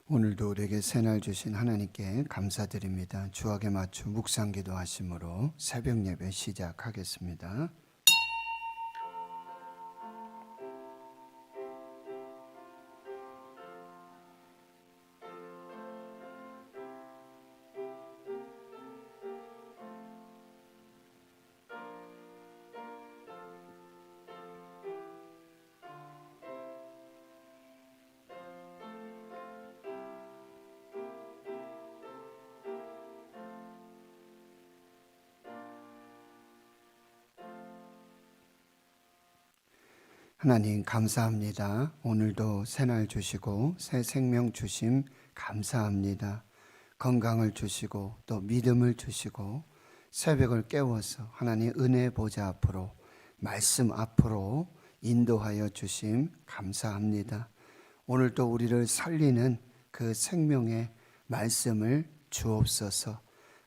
오늘도 우리에게 새날 주신 하나님께 감사드립니다. 주악에 맞춰 묵상기도 하심으로 새벽 예배 시작하겠습니다. 하나님 감사합니다. 오늘도 새날 주시고 새 생명 주심 감사합니다. 건강을 주시고 또 믿음을 주시고 새벽을 깨워서 하나님 은혜 보좌 앞으로 말씀 앞으로 인도하여 주심 감사합니다. 오늘도 우리를 살리는 그 생명의 말씀을 주옵소서.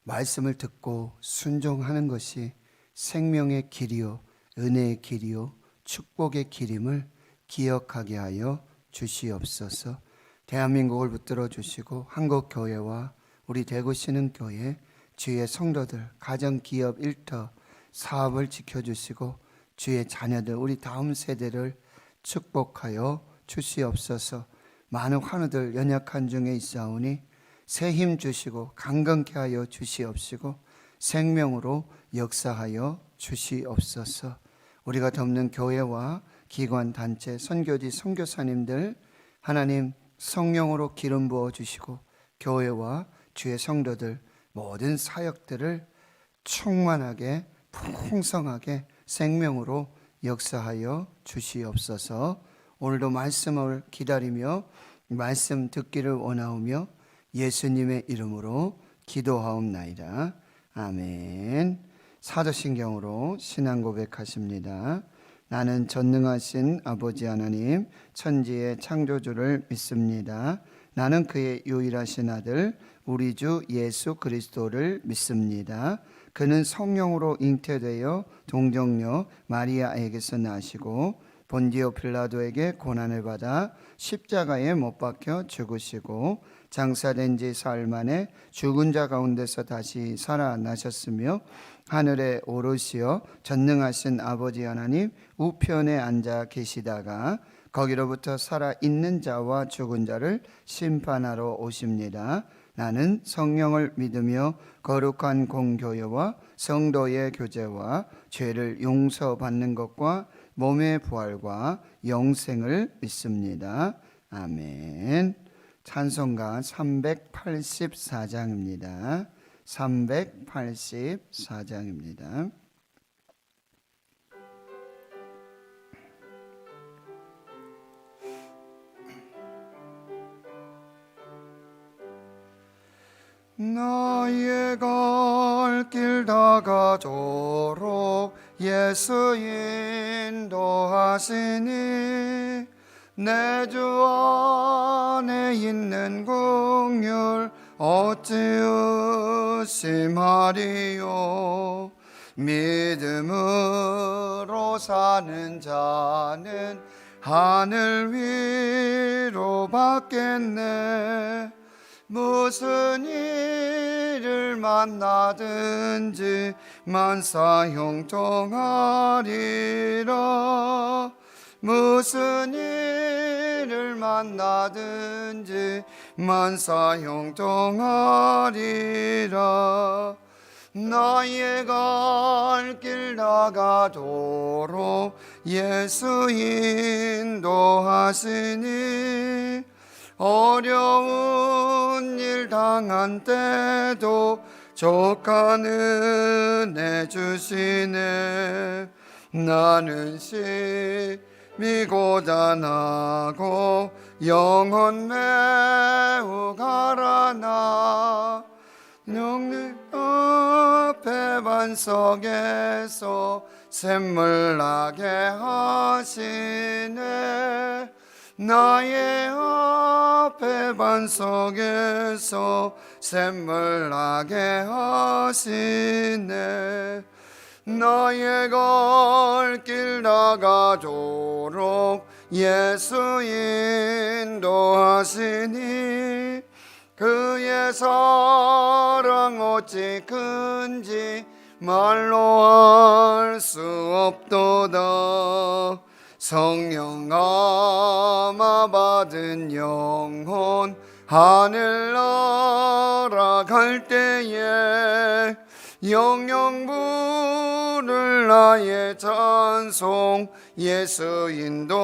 말씀을 듣고 순종하는 것이 생명의 길이요 은혜의 길이요 축복의 길임을 기억하게 하여 주시옵소서. 대한민국을 붙들어 주시고 한국교회와 우리 대구신흥교회 주의 성도들 가정, 기업, 일터, 사업을 지켜주시고 주의 자녀들 우리 다음 세대를 축복하여 주시옵소서. 많은 환우들 연약한 중에 있사오니 새 힘 주시고 강건케 하여 주시옵시고 생명으로 역사하여 주시옵소서. 우리가 돕는 교회와 기관, 단체, 선교지, 선교사님들 하나님 성령으로 기름 부어 주시고 교회와 주의 성도들 모든 사역들을 충만하게 풍성하게 생명으로 역사하여 주시옵소서. 오늘도 말씀을 기다리며 말씀 듣기를 원하오며 예수님의 이름으로 기도하옵나이다. 아멘. 사도신경으로 신앙 고백하십니다. 나는 전능하신 아버지 하나님 천지의 창조주를 믿습니다. 나는 그의 유일하신 아들 우리 주 예수 그리스도를 믿습니다. 그는 성령으로 잉태되어 동정녀 마리아에게서 나시고 본디오 빌라도에게 고난을 받아 십자가에 못 박혀 죽으시고 장사된 지 사흘 만에 죽은 자 가운데서 다시 살아나셨으며 하늘에 오르시어 전능하신 아버지 하나님 우편에 앉아 계시다가 거기로부터 살아있는 자와 죽은 자를 심판하러 오십니다. 나는 성령을 믿으며 거룩한 공교회와 성도의 교제와 죄를 용서받는 것과 몸의 부활과 영생을 믿습니다. 아멘. 찬송가 384장입니다. 384장입니다. 나의 갈 길 다가도록 예수 인도하시니 내 주 안에 있는 긍휼 어찌 의심하리요. 믿음으로 사는 자는 하늘 위로 받겠네. 무슨 일을 만나든지 만사 형통하리라. 무슨 일을 만나든지 만사 형통하리라. 나의 갈 길 나가도록 예수 인도하시니 어려운 일 당한 때도 족한 은혜 주시네. 나는 심히 고단하고 영혼 매우 가라나 영능 앞에 반석에서 샘물 나게 하시네. 나의 앞에 반석에서 샘물 나게 하시네. 나의 갈 길 나가도록 예수 인도하시니 그의 사랑 어찌 큰지 말로 할 수 없도다. 성령 감화 받은 영혼 하늘나라 갈 때에 영영 부를 나의 찬송 예수 인도하셨네.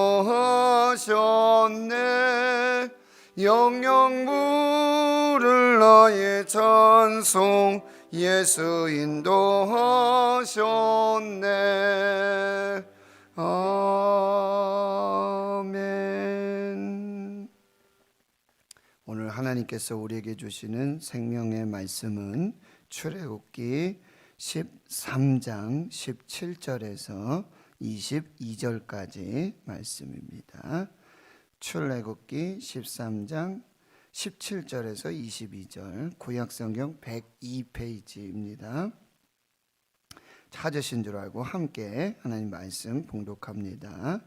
영영 부를 나의 찬송 예수 인도하셨네. 아멘. 오늘 하나님께서 우리에게 주시는 생명의 말씀은 출애굽기 13장 17절에서 22절까지 말씀입니다. 출애굽기 13장 17절에서 22절, 구약성경 102페이지입니다. 찾으신 줄 알고 함께 하나님 말씀 봉독합니다.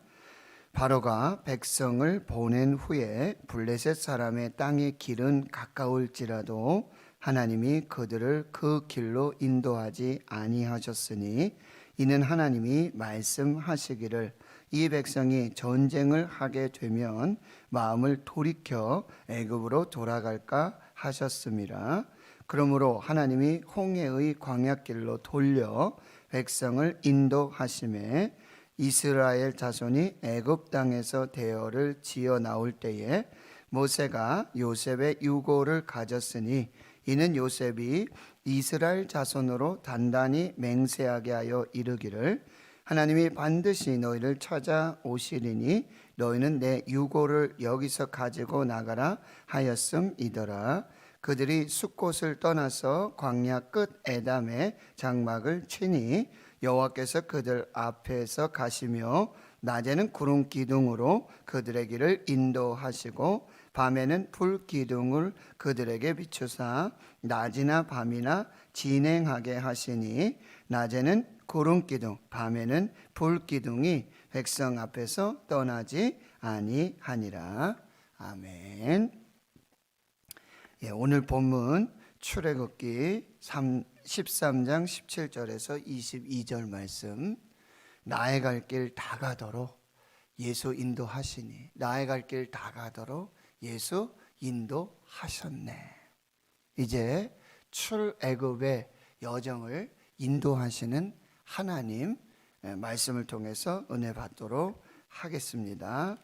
바로가 백성을 보낸 후에 블레셋 사람의 땅의 길은 가까울지라도 하나님이 그들을 그 길로 인도하지 아니하셨으니 이는 하나님이 말씀하시기를 이 백성이 전쟁을 하게 되면 마음을 돌이켜 애굽으로 돌아갈까 하셨음이라. 그러므로 하나님이 홍해의 광야길로 돌려 백성을 인도하심에 이스라엘 자손이 애굽 땅에서 대열을 지어 나올 때에 모세가 요셉의 유고를 가졌으니 이는 요셉이 이스라엘 자손으로 단단히 맹세하게 하여 이르기를 하나님이 반드시 너희를 찾아오시리니 너희는 내 유고를 여기서 가지고 나가라 하였음이더라. 그들이 숫곳을 떠나서 광야 끝 에담에 장막을 치니 여호와께서 그들 앞에서 가시며 낮에는 구름 기둥으로 그들의 길을 인도하시고 밤에는 불 기둥을 그들에게 비추사 낮이나 밤이나 진행하게 하시니 낮에는 구름 기둥 밤에는 불 기둥이 백성 앞에서 떠나지 아니하니라. 아멘. 오늘 본문 출애굽기 13장 17절에서 22절 말씀. 나의 갈 길 다 가도록 예수 인도하시니 나의 갈 길 다 가도록 예수 인도하셨네. 이제 출애굽의 여정을 인도하시는 하나님 말씀을 통해서 은혜 받도록 하겠습니다.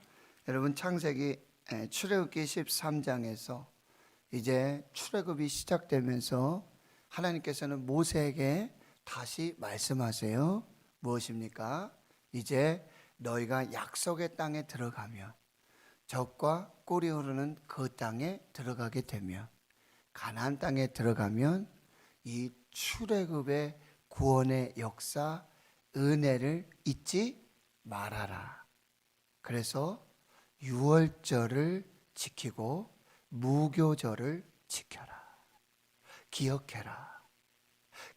여러분 창세기 출애굽기 13장에서 이제 출애굽이 시작되면서 하나님께서는 모세에게 다시 말씀하세요. 무엇입니까? 이제 너희가 약속의 땅에 들어가면 젖과 꿀이 흐르는 그 땅에 들어가게 되면 가나안 땅에 들어가면 이 출애굽의 구원의 역사 은혜를 잊지 말아라. 그래서 유월절을 지키고 무교절을 지켜라. 기억해라.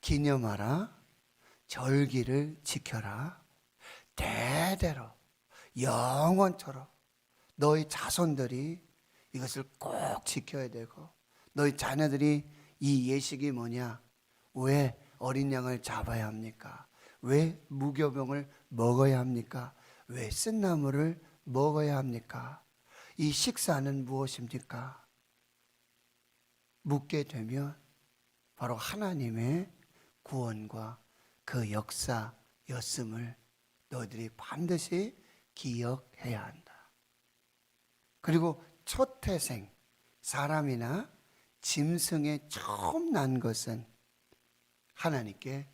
기념하라. 절기를 지켜라. 대대로 영원토록 너희 자손들이 이것을 꼭 지켜야 되고 너희 자녀들이 이 예식이 뭐냐? 왜 어린 양을 잡아야 합니까? 왜 무교병을 먹어야 합니까? 왜 쓴나물을 먹어야 합니까? 이 식사는 무엇입니까? 묻게 되면 바로 하나님의 구원과 그 역사였음을 너희들이 반드시 기억해야 한다. 그리고 첫 태생 사람이나 짐승에 처음 난 것은 하나님께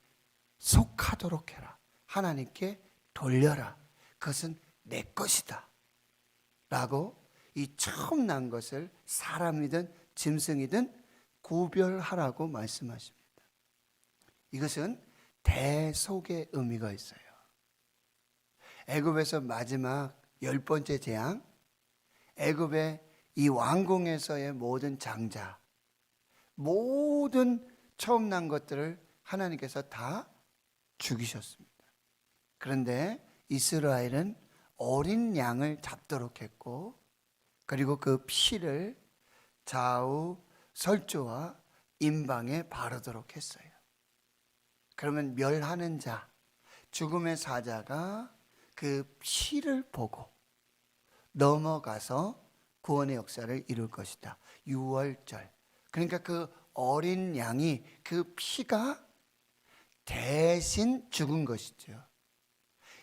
속하도록 해라. 하나님께 돌려라. 그것은 내 것이다. 라고 이 처음 난 것을 사람이든 짐승이든 구별하라고 말씀하십니다. 이것은 대속의 의미가 있어요. 애굽에서 마지막 10번째 재앙, 애굽의 이 왕궁에서의 모든 장자, 모든 처음 난 것들을 하나님께서 다 죽이셨습니다. 그런데 이스라엘은 어린 양을 잡도록 했고, 그리고 그 피를 좌우 설주와 임방에 바르도록 했어요. 그러면 멸하는 자, 죽음의 사자가 그 피를 보고 넘어가서 구원의 역사를 이룰 것이다. 유월절. 그러니까 그 어린 양이 그 피가 대신 죽은 것이죠.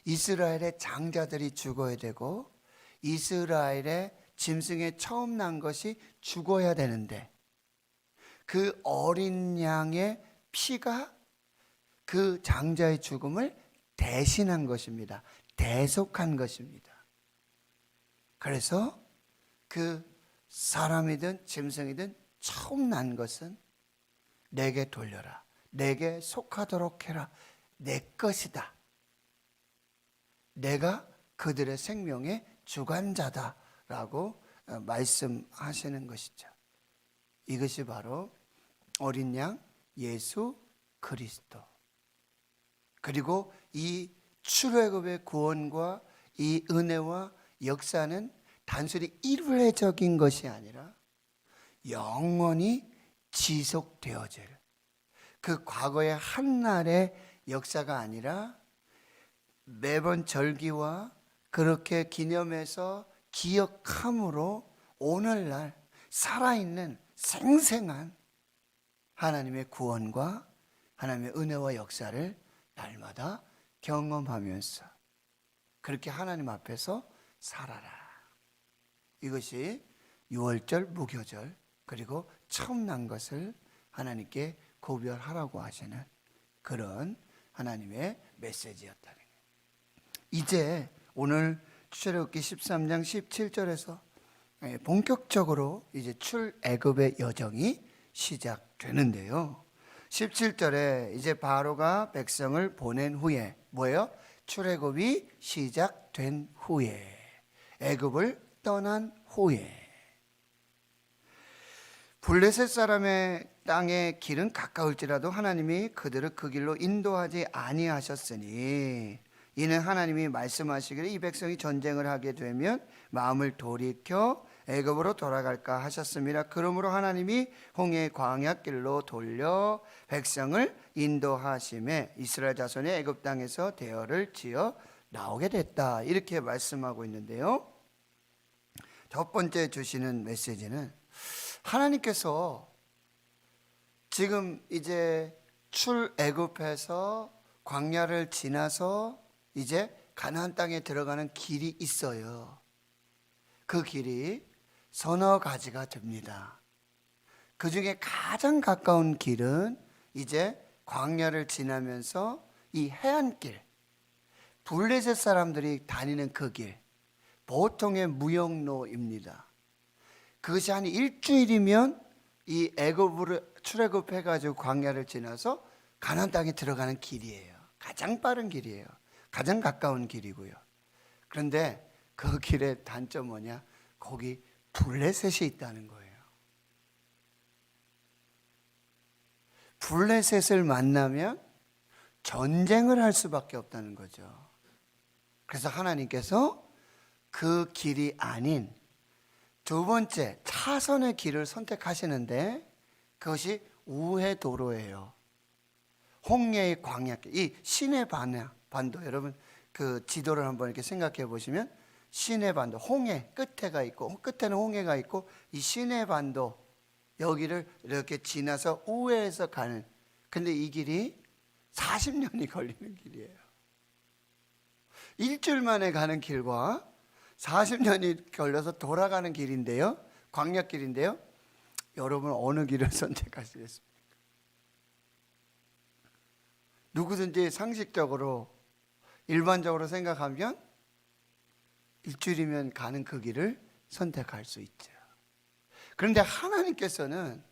이스라엘의 장자들이 죽어야 되고 이스라엘의 짐승에 처음 난 것이 죽어야 되는데 그 어린 양의 피가 그 장자의 죽음을 대신한 것입니다. 대속한 것입니다. 그래서 그 사람이든 짐승이든 처음 난 것은 내게 돌려라. 내게 속하도록 해라. 내 것이다. 내가 그들의 생명의 주관자다라고 말씀하시는 것이죠. 이것이 바로 어린 양 예수 그리스도. 그리고 이 출애굽의 구원과 이 은혜와 역사는 단순히 일회적인 것이 아니라 영원히 지속되어질 그 과거의 한날의 역사가 아니라 매번 절기와 그렇게 기념해서 기억함으로 오늘날 살아있는 생생한 하나님의 구원과 하나님의 은혜와 역사를 날마다 경험하면서 그렇게 하나님 앞에서 살아라. 이것이 유월절, 무교절, 그리고 처음 난 것을 하나님께 구별하라고 하시는 그런 하나님의 메시지였다는 거예요. 이제 오늘 출애굽기 13장 17절에서 본격적으로 이제 출애굽의 여정이 시작되는데요. 17절에 이제 바로가 백성을 보낸 후에 뭐예요? 출애굽이 시작된 후에, 애굽을 떠난 후에 블레셋 사람의 땅의 길은 가까울지라도 하나님이 그들을 그 길로 인도하지 아니하셨으니 이는 하나님이 말씀하시기를 이 백성이 전쟁을 하게 되면 마음을 돌이켜 애굽으로 돌아갈까 하셨습니다. 그러므로 하나님이 홍해의 광야길로 돌려 백성을 인도하심에 이스라엘 자손이 애굽 땅에서 대열을 지어 나오게 됐다. 이렇게 말씀하고 있는데요. 첫 번째 주시는 메시지는 하나님께서 지금 이제 출애굽해서 광야를 지나서 이제 가나안 땅에 들어가는 길이 있어요. 그 길이 서너 가지가 됩니다. 그 중에 가장 가까운 길은 이제 광야를 지나면서 이 해안길, 블레셋 사람들이 다니는 그 길, 보통의 무역로입니다. 그것이 한 일주일이면 이 애굽으로 출애굽해가지고 광야를 지나서 가나안 땅에 들어가는 길이에요. 가장 빠른 길이에요. 가장 가까운 길이고요. 그런데 그 길의 단점 뭐냐? 거기 블레셋이 있다는 거예요. 블레셋을 만나면 전쟁을 할 수밖에 없다는 거죠. 그래서 하나님께서 그 길이 아닌 두 번째 차선의 길을 선택하시는데 그것이 우회도로예요. 홍해의 광야길, 이 시내 반도, 여러분 그 지도를 한번 이렇게 생각해 보시면 시내 반도, 홍해 끝에가 있고 끝에는 홍해가 있고 이 시내 반도 여기를 이렇게 지나서 우회해서 가는, 근데 이 길이 40년이 걸리는 길이에요. 일주일 만에 가는 길과 40년이 걸려서 돌아가는 길인데요, 광야길인데요, 여러분 어느 길을 선택하시겠습니까? 누구든지 상식적으로 일반적으로 생각하면 일주일이면 가는 그 길을 선택할 수 있죠. 그런데 하나님께서는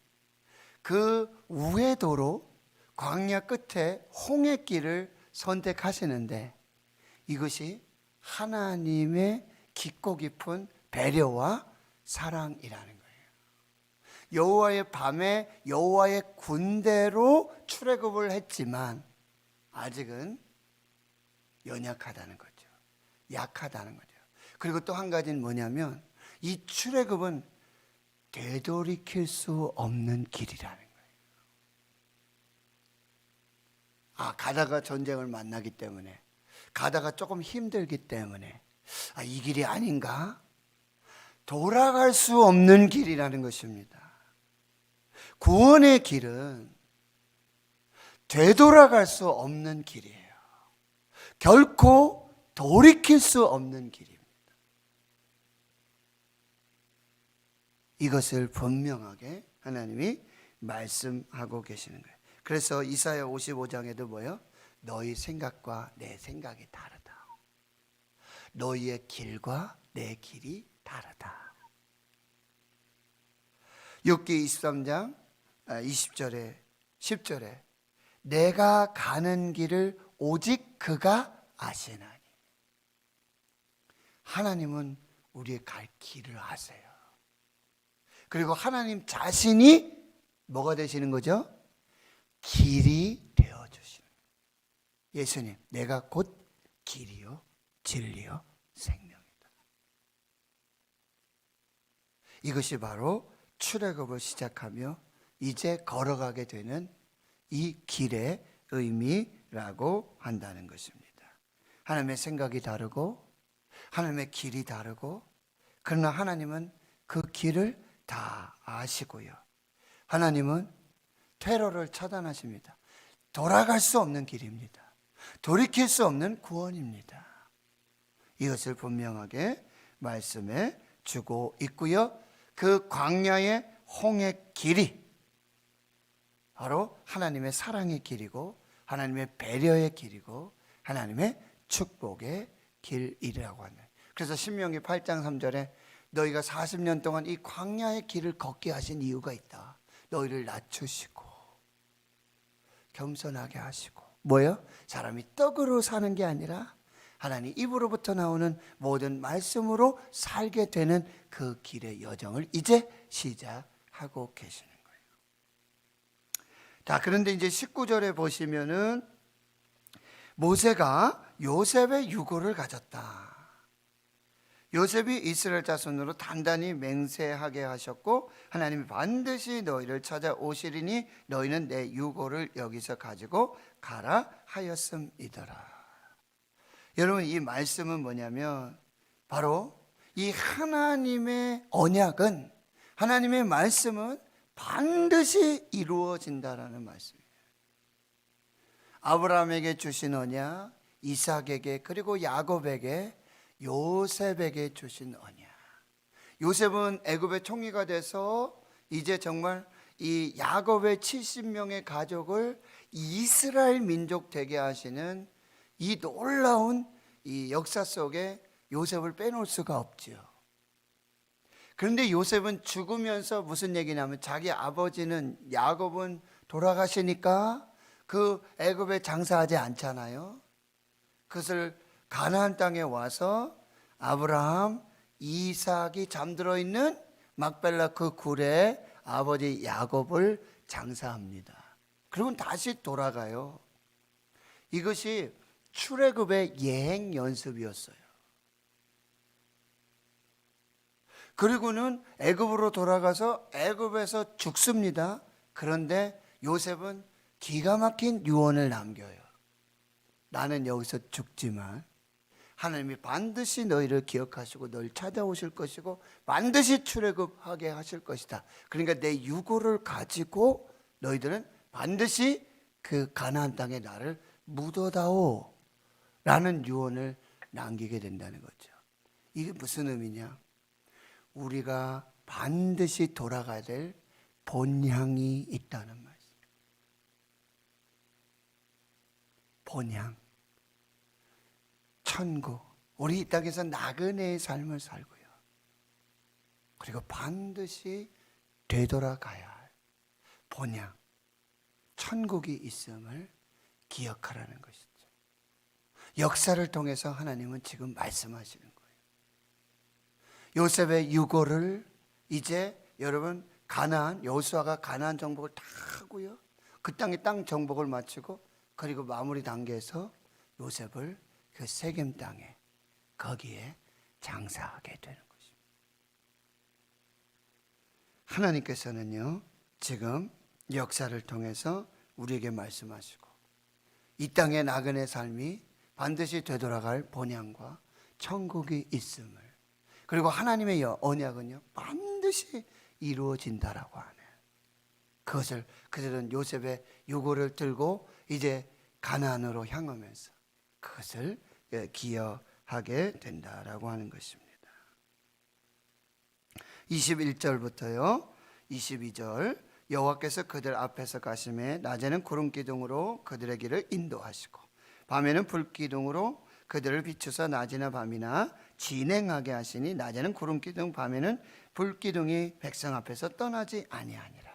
그 우회도로 광야 끝에 홍해길을 선택하시는데 이것이 하나님의 깊고 깊은 배려와 사랑이라는 거예요. 여호와의 밤에 여호와의 군대로 출애굽을 했지만 아직은 연약하다는 거죠. 약하다는 거죠. 그리고 또 한 가지는 뭐냐면 이 출애굽은 되돌이킬 수 없는 길이라는 거예요. 가다가 전쟁을 만나기 때문에, 가다가 조금 힘들기 때문에 이 길이 아닌가? 돌아갈 수 없는 길이라는 것입니다. 구원의 길은 되돌아갈 수 없는 길이에요. 결코 돌이킬 수 없는 길입니다. 이것을 분명하게 하나님이 말씀하고 계시는 거예요. 그래서 이사야 55장에도 뭐예요? 너희 생각과 내 생각이 다르다. 너희의 길과 내 길이 다르다. 욥기 23장 20절에 10절에 내가 가는 길을 오직 그가 아시나니. 하나님은 우리의 갈 길을 아세요. 그리고 하나님 자신이 뭐가 되시는 거죠? 길이 되어주시는. 예수님, 내가 곧 길이요 진리요 생명이다. 이것이 바로 출애굽을 시작하며 이제 걸어가게 되는 이 길의 의미라고 한다는 것입니다. 하나님의 생각이 다르고 하나님의 길이 다르고, 그러나 하나님은 그 길을 다 아시고요. 하나님은 퇴로를 차단하십니다. 돌아갈 수 없는 길입니다. 돌이킬 수 없는 구원입니다. 이것을 분명하게 말씀해 주고 있고요. 그 광야의 홍해 길이 바로 하나님의 사랑의 길이고 하나님의 배려의 길이고 하나님의 축복의 길이라고 하는. 그래서 신명기 8장 3절에 너희가 40년 동안 이 광야의 길을 걷게 하신 이유가 있다. 너희를 낮추시고 겸손하게 하시고. 뭐예요? 사람이 떡으로 사는 게 아니라 하나님 입으로부터 나오는 모든 말씀으로 살게 되는 그 길의 여정을 이제 시작하고 계시는 거예요. 자, 그런데 이제 19절에 보시면은 모세가 요셉의 유고를 가졌다. 요셉이 이스라엘 자손으로 단단히 맹세하게 하셨고 하나님이 반드시 너희를 찾아오시리니 너희는 내 유고를 여기서 가지고 가라 하였음이더라. 여러분, 이 말씀은 뭐냐면 바로 이 하나님의 언약은, 하나님의 말씀은 반드시 이루어진다라는 말씀이에요. 아브라함에게 주신 언약, 이삭에게, 그리고 야곱에게, 요셉에게 주신 언약. 요셉은 애굽의 총리가 돼서 이제 정말 이 야곱의 70명의 가족을 이스라엘 민족 되게 하시는 이 놀라운 이 역사 속에 요셉을 빼놓을 수가 없지요. 그런데 요셉은 죽으면서 무슨 얘기냐면 자기 아버지는 야곱은 돌아가시니까 그 애굽에 장사하지 않잖아요. 그것을 가나안 땅에 와서 아브라함, 이삭이 잠들어 있는 막벨라 그 굴에 아버지 야곱을 장사합니다. 그리고 다시 돌아가요. 이것이 출애굽의 예행 연습이었어요. 그리고는 애굽으로 돌아가서 애굽에서 죽습니다. 그런데 요셉은 기가 막힌 유언을 남겨요. 나는 여기서 죽지만 하나님이 반드시 너희를 기억하시고 너희를 찾아오실 것이고 반드시 출애굽하게 하실 것이다. 그러니까 내 유고를 가지고 너희들은 반드시 그 가나안 땅에 나를 묻어다오 라는 유언을 남기게 된다는 거죠. 이게 무슨 의미냐? 우리가 반드시 돌아가야 될 본향이 있다는 말씀. 본향, 천국. 우리 이 땅에서 나그네의 삶을 살고요. 그리고 반드시 되돌아가야 할 본향, 천국이 있음을 기억하라는 것이죠. 역사를 통해서 하나님은 지금 말씀하시는 거예요. 요셉의 유고를 이제 여러분 가나안, 여호수아가 가나안 정복을 다 하고요. 그 땅의 땅 정복을 마치고 그리고 마무리 단계에서 요셉을 그 세겜 땅에 거기에 장사하게 되는 것입니다. 하나님께서는요, 지금 역사를 통해서 우리에게 말씀하시고 이 땅의 나그네 삶이 반드시 되돌아갈 본향과 천국이 있음을, 그리고 하나님의 언약은요 반드시 이루어진다라고 하네. 그것을 그들은 요셉의 요구를 들고 이제 가나안으로 향하면서 그것을 기여하게 된다라고 하는 것입니다. 21절부터요 22절, 여호와께서 그들 앞에서 가심에 낮에는 구름 기둥으로 그들의 길을 인도하시고 밤에는 불 기둥으로 그들을 비추사 낮이나 밤이나 진행하게 하시니 낮에는 구름 기둥 밤에는 불 기둥이 백성 앞에서 떠나지 아니하니라.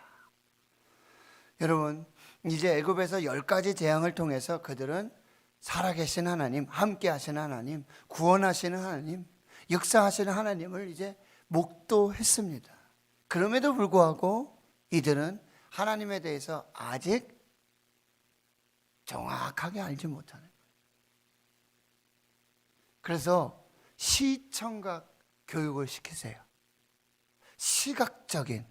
여러분, 이제 애굽에서 10가지 재앙을 통해서 그들은 살아계신 하나님, 함께 하시는 하나님, 구원하시는 하나님, 역사하시는 하나님을 이제 목도했습니다. 그럼에도 불구하고 이들은 하나님에 대해서 아직 정확하게 알지 못하는 거예요. 그래서 시청각 교육을 시키세요. 시각적인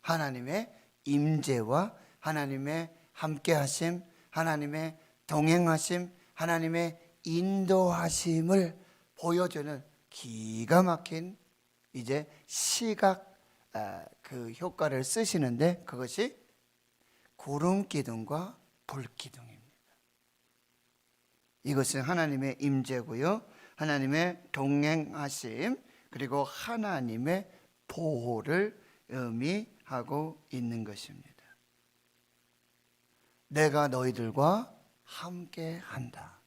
하나님의 임재와 하나님의 함께하심, 하나님의 동행하심, 하나님의 인도하심을 보여주는 기가 막힌 이제 시각 그 효과를 쓰시는데, 그것이 구름 기둥과 불 기둥입니다. 이것은 하나님의 임재고요, 하나님의 동행하심, 그리고 하나님의 보호를 의미하고 있는 것입니다. 내가 너희들과 함께 한다.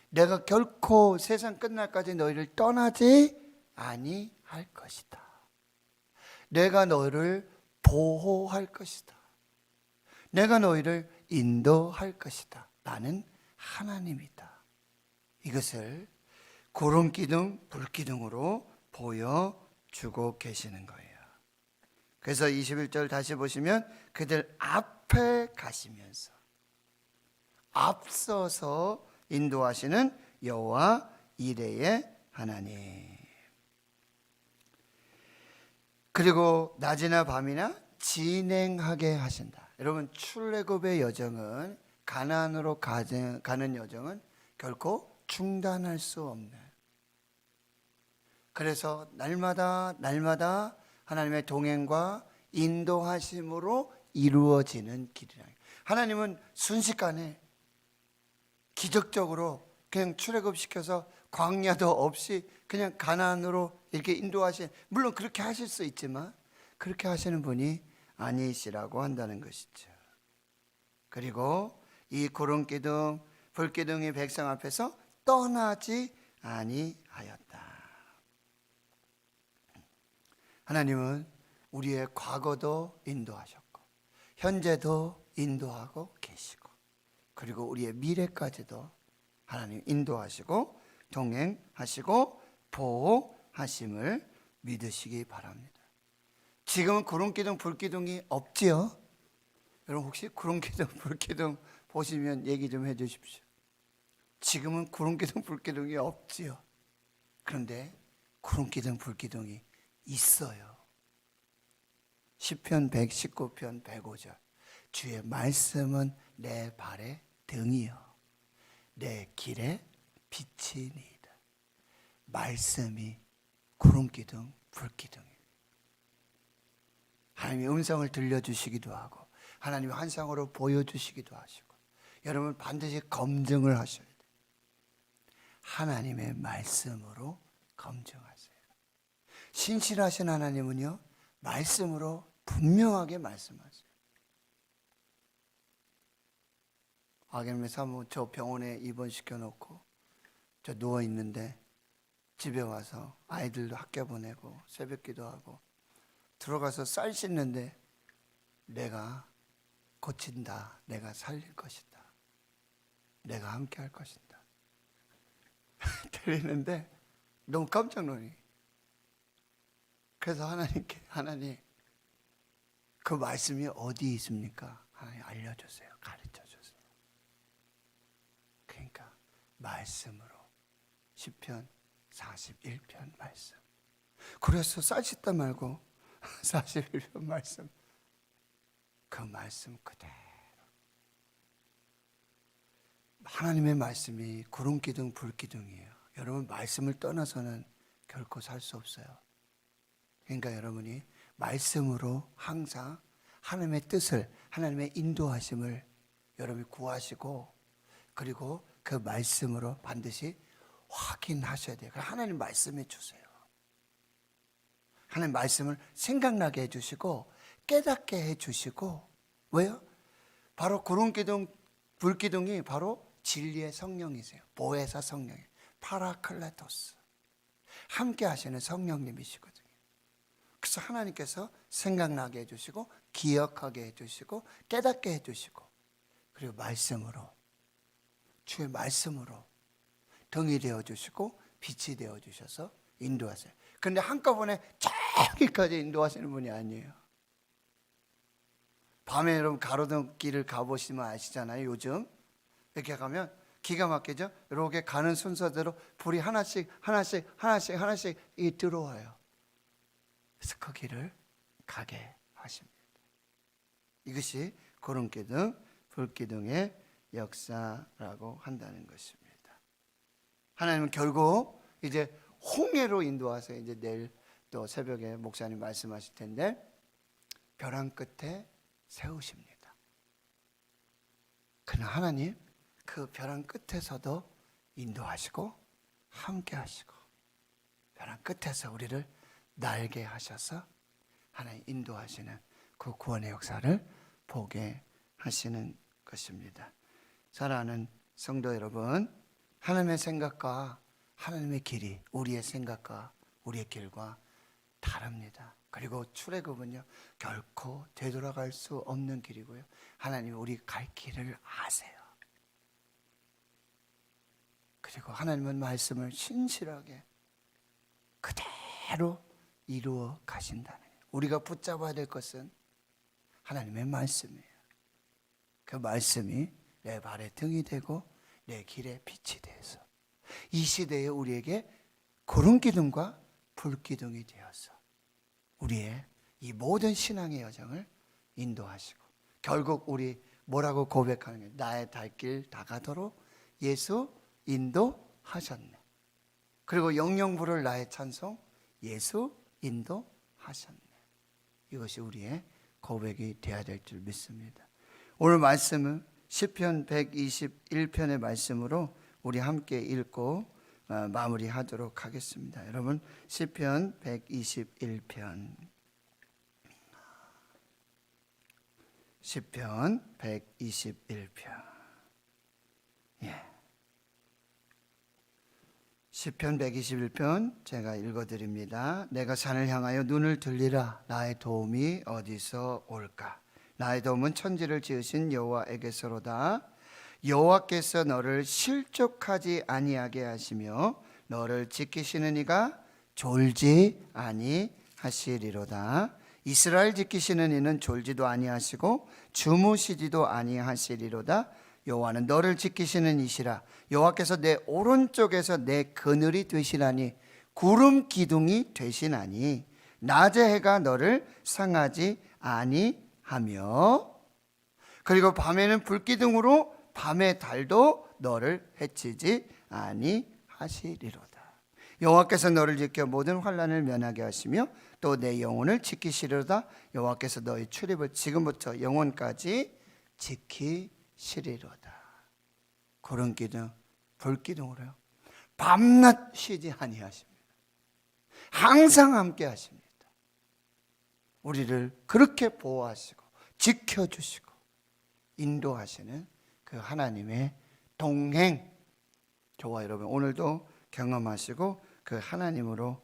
내가 결코 세상 끝날까지 너희를 떠나지 아니할 것이다. 내가 너희를 보호할 것이다. 내가 너희를 인도할 것이다. 나는 하나님이다. 이것을 구름 기둥, 불 기둥으로 보여주고 계시는 거예요. 그래서 21절 다시 보시면 그들 앞에 가시면서 앞서서 인도하시는 여호와 이레의 하나님. 그리고 낮이나 밤이나 진행하게 하신다. 여러분, 출애굽의 여정은, 가나안으로 가는 여정은 결코 중단할 수 없는, 그래서 날마다 하나님의 동행과 인도하심으로 이루어지는 길이라. 하나님은 순식간에 기적적으로 그냥 출애굽시켜서 광야도 없이 그냥 가나안으로 이렇게 인도하신, 물론 그렇게 하실 수 있지만 그렇게 하시는 분이 아니시라고 한다는 것이죠. 그리고 이 구름 기둥, 불 기둥이 백성 앞에서 떠나지 아니하였다. 하나님은 우리의 과거도 인도하셨고 현재도 인도하고 계시고, 그리고 우리의 미래까지도 하나님 인도하시고 동행하시고 보호하심을 믿으시기 바랍니다. 지금은 구름기둥 불기둥이 없지요? 여러분, 혹시 구름기둥 불기둥 보시면 얘기 좀 해주십시오. 지금은 구름기둥 불기둥이 없지요. 그런데 구름기둥 불기둥이 있어요. 시편 119편 105절, 주의 말씀은 내 발의 등이요 내 길에 빛이니이다. 말씀이 구름기둥 불기둥이에요. 하나님의 음성을 들려주시기도 하고 하나님의 환상으로 보여주시기도 하시고, 여러분 반드시 검증을 하셔야 돼요. 하나님의 말씀으로 검증하세요. 신실하신 하나님은요, 말씀으로 분명하게 말씀하세요. 아기님의 사모, 저 병원에 입원시켜 놓고 저 누워 있는데 집에 와서 아이들도 학교 보내고 새벽기도 하고 들어가서 쌀 씻는데 내가 고친다, 내가 살릴 것이다, 내가 함께 할 것이다 들리는데 너무 깜짝 놀라요. 그래서 하나님께, 하나님 그 말씀이 어디 있습니까? 하나님 알려주세요, 가르쳐 주세요. 그러니까 말씀으로, 시편 41편 말씀. 그래서 쌀씻다 말고 41편 말씀, 그 말씀 그대로. 하나님의 말씀이 구름기둥 불기둥이에요. 여러분, 말씀을 떠나서는 결코 살 수 없어요. 그러니까 여러분이 말씀으로 항상 하나님의 뜻을, 하나님의 인도하심을 여러분이 구하시고, 그리고 그 말씀으로 반드시 확인하셔야 돼요. 하나님 말씀해 주세요. 하나님 말씀을 생각나게 해주시고 깨닫게 해주시고. 왜요? 바로 구름기둥 불기둥이 바로 진리의 성령이세요. 보혜사 성령이에요. 파라클레토스, 함께 하시는 성령님이시거든요. 그래서 하나님께서 생각나게 해주시고 기억하게 해주시고 깨닫게 해주시고, 그리고 말씀으로, 주의 말씀으로 등이 되어주시고 빛이 되어주셔서 인도하세요. 그런데 한꺼번에 저기까지 인도하시는 분이 아니에요. 밤에 여러분 가로등 길을 가보시면 아시잖아요. 요즘 이렇게 가면 기가 막히죠. 이렇게 가는 순서대로 불이 하나씩 이 들어와요. 그래서 그 길을 가게 하십니다. 이것이 구름기둥 불기둥의 역사라고 한다는 것입니다. 하나님은 결국 이제 홍해로 인도하세요. 이제 내일 또 새벽에 목사님 말씀하실 텐데, 벼랑 끝에 세우십니다. 그러나 하나님 그 벼랑 끝에서도 인도하시고 함께 하시고, 벼랑 끝에서 우리를 날게 하셔서 하나님 인도하시는 그 구원의 역사를 보게 하시는 것입니다. 사랑하는 성도 여러분, 하나님의 생각과 하나님의 길이 우리의 생각과 우리의 길과 다릅니다. 그리고 출애굽은요, 결코 되돌아갈 수 없는 길이고요, 하나님이 우리 갈 길을 아세요. 그리고 하나님은 말씀을 신실하게 그대로 이루어 가신다는 거예요. 우리가 붙잡아야 될 것은 하나님의 말씀이에요. 그 말씀이 내 발의 등이 되고 내 길의 빛이 되어서 이 시대에 우리에게 구름기둥과 불기둥이 되어서 우리의 이 모든 신앙의 여정을 인도하시고, 결국 우리 뭐라고 고백하는 거예요? 나의 달 길 다가도록 예수 인도하셨네. 그리고 영영 부를 나의 찬송 예수 인도하셨네. 이것이 우리의 고백이 되어야 될 줄 믿습니다. 오늘 말씀은 시편 121편의 말씀으로 우리 함께 읽고 마무리하도록 하겠습니다. 여러분, 시편 121편, 시편 121편. 시편 121편 제가 읽어드립니다. 내가 산을 향하여 눈을 들리라. 나의 도움이 어디서 올까? 나의 도움은 천지를 지으신 여호와에게서로다. 여호와께서 너를 실족하지 아니하게 하시며 너를 지키시는 이가 졸지 아니하시리로다. 이스라엘 지키시는 이는 졸지도 아니하시고 주무시지도 아니하시리로다. 여호와는 너를 지키시는 이시라. 여호와께서 내 오른쪽에서 내 그늘이 되시나니 구름 기둥이 되시나니 낮의 해가 너를 상하지 아니하며, 그리고 밤에는 불기둥으로 밤의 달도 너를 해치지 아니하시리로다. 여호와께서 너를 지켜 모든 환난을 면하게 하시며 또 내 영혼을 지키시리로다. 여호와께서 너의 출입을 지금부터 영원까지 지키시리로다. 구름기둥 불기둥으로요, 밤낮 쉬지 아니하십니다. 항상 함께 하십니다. 우리를 그렇게 보호하시고 지켜주시고 인도하시는 그 하나님의 동행, 저와 여러분 오늘도 경험하시고 그 하나님으로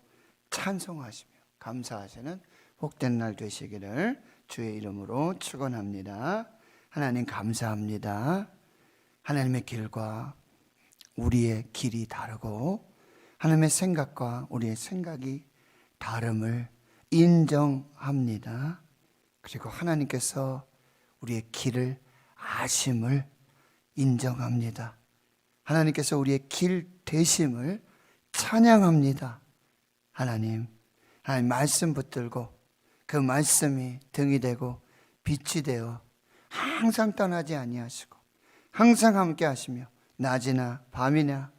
찬송하시며 감사하시는 복된 날 되시기를 주의 이름으로 축원합니다. 하나님 감사합니다. 하나님의 길과 우리의 길이 다르고 하나님의 생각과 우리의 생각이 다름을 인정합니다. 그리고 하나님께서 우리의 길을 아심을 인정합니다. 하나님께서 우리의 길 되심을 찬양합니다. 하나님 말씀 붙들고 그 말씀이 등이 되고 빛이 되어 항상 떠나지 아니하시고 항상 함께 하시며 낮이나 밤이나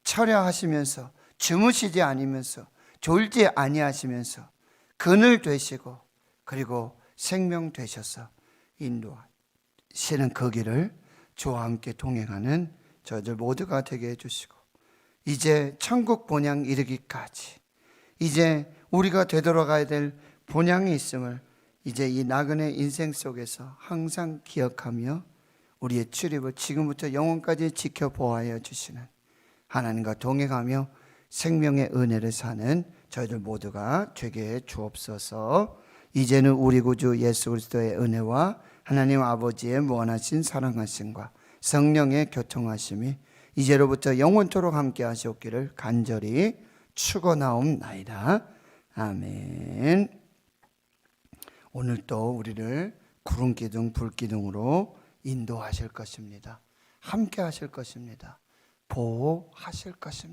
철야하시면서 주무시지 않으면서 졸지 아니하시면서 그늘 되시고 그리고 생명 되셔서 인도하시는 그 길을 주와 함께 동행하는 저희들 모두가 되게 해주시고 이제 천국 본향 이르기까지 이제 우리가 되돌아가야 될 본향이 있음을 이제 이 나그네 인생 속에서 항상 기억하며 우리의 출입을 지금부터 영원까지 지켜보아야 주시는 하나님과 동행하며 생명의 은혜를 사는 저희들 모두가 되게 해 주옵소서. 이제는 우리 구주 예수 그리스도의 은혜와 하나님 아버지의 무한하신 사랑하심과 성령의 교통하심이 이제로부터 영원토록 함께 하시옵기를 간절히 축원하옵나이다. 아멘. 오늘 또 우리를 구름 기둥 불 기둥으로 인도하실 것입니다. 함께 하실 것입니다. 보호하실 것입니다.